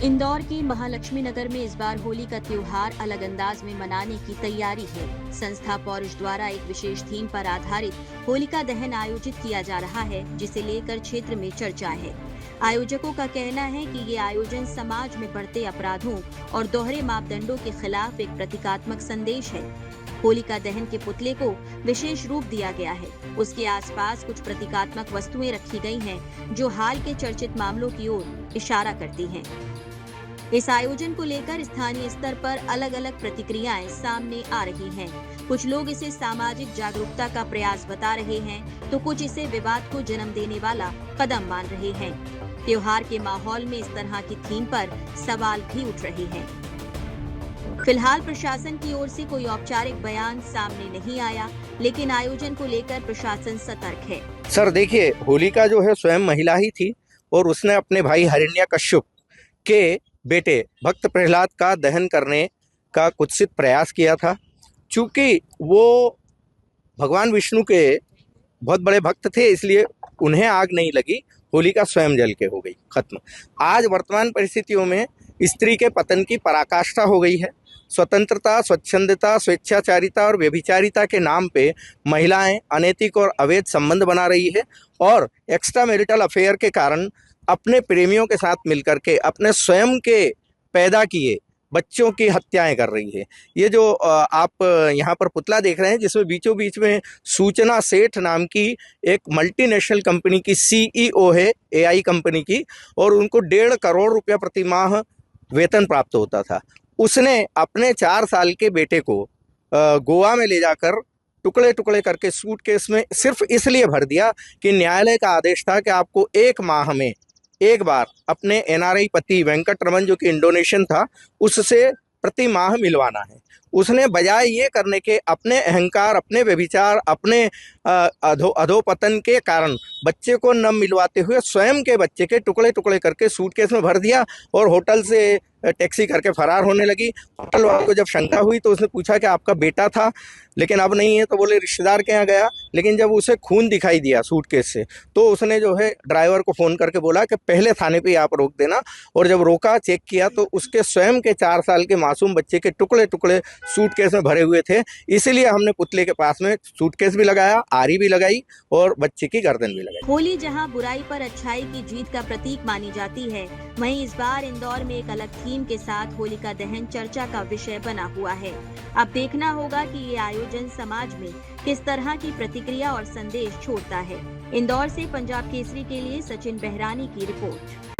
इंदौर के महालक्ष्मी नगर में इस बार होली का त्योहार अलग अंदाज में मनाने की तैयारी है। संस्था पौरुष द्वारा एक विशेष थीम पर आधारित होलिका दहन आयोजित किया जा रहा है, जिसे लेकर क्षेत्र में चर्चा है। आयोजकों का कहना है कि ये आयोजन समाज में बढ़ते अपराधों और दोहरे मापदंडों के खिलाफ एक प्रतीकात्मक संदेश है। होलिका दहन के पुतले को विशेष रूप दिया गया है। उसके आसपास कुछ प्रतीकात्मक वस्तुएं रखी गई हैं, जो हाल के चर्चित मामलों की ओर इशारा करती हैं। इस आयोजन को लेकर स्थानीय स्तर पर अलग अलग प्रतिक्रियाएं सामने आ रही हैं। कुछ लोग इसे सामाजिक जागरूकता का प्रयास बता रहे हैं, तो कुछ इसे विवाद को जन्म देने वाला कदम मान रहे हैं। त्योहार के माहौल में इस तरह की थीम पर सवाल भी उठ रहे हैं। फिलहाल प्रशासन की ओर से कोई औपचारिक बयान सामने नहीं आया, लेकिन आयोजन को लेकर प्रशासन सतर्क है। सर देखिए, होलिका जो है स्वयं महिला ही थी और उसने अपने भाई हिरण्यकश्यप के बेटे भक्त प्रहलाद का दहन करने का कुत्सित प्रयास किया था। चूंकि वो भगवान विष्णु के बहुत बड़े भक्त थे, इसलिए उन्हें आग नहीं लगी, होलिका स्वयं जल के हो गई खत्म। आज वर्तमान परिस्थितियों में स्त्री के पतन की पराकाष्ठा हो गई है। स्वतंत्रता, स्वच्छंदता, स्वेच्छाचारिता और व्यभिचारिता के नाम पे महिलाएं अनैतिक और अवैध संबंध बना रही है और एक्स्ट्रा मैरिटल अफेयर के कारण अपने प्रेमियों के साथ मिलकर के अपने स्वयं के पैदा किए बच्चों की हत्याएं कर रही है। ये जो आप यहाँ पर पुतला देख रहे हैं, जिसमें बीचों बीच में सूचना सेठ नाम की एक मल्टीनेशनल कंपनी की सीईओ है, एआई कंपनी की, और उनको 1.5 करोड़ रुपया प्रति माह वेतन प्राप्त होता था। उसने अपने 4 साल के बेटे को गोवा में ले जाकर टुकड़े टुकड़े करके सूटकेस में सिर्फ इसलिए भर दिया कि न्यायालय का आदेश था कि आपको 1 माह में एक बार अपने एनआरआई पति वेंकट रमन, जो कि इंडोनेशियन था, उससे प्रति माह मिलवाना है। उसने बजाय ये करने के अपने अहंकार, अपने व्यभिचार, अपने अधोपतन के कारण बच्चे को न मिलवाते हुए स्वयं के बच्चे के टुकड़े टुकड़े करके सूटकेस में भर दिया और होटल से टैक्सी करके फरार होने लगी। होटल वाले को जब शंका हुई तो उसने पूछा कि आपका बेटा था, लेकिन अब नहीं है, तो बोले रिश्तेदार के यहाँ गया। लेकिन जब उसे खून दिखाई दिया सूटकेस से, तो उसने जो है ड्राइवर को फ़ोन करके बोला कि पहले थाने पे आप रोक देना। और जब रोका, चेक किया, तो उसके स्वयं के 4 साल के मासूम बच्चे के टुकड़े टुकड़े सूटकेस में भरे हुए थे। इसीलिए हमने पुतले के पास में सूटकेस भी लगाया, आरी भी लगाई और बच्चे की गर्दन भी लगाई। होली जहां बुराई पर अच्छाई की जीत का प्रतीक मानी जाती है, वहीं इस बार इंदौर में एक अलग थीम के साथ होलिका दहन चर्चा का विषय बना हुआ है। अब देखना होगा कि ये आयोजन समाज में किस तरह की प्रतिक्रिया और संदेश छोड़ता है। इंदौर से पंजाब केसरी के लिए सचिन बहरानी की रिपोर्ट।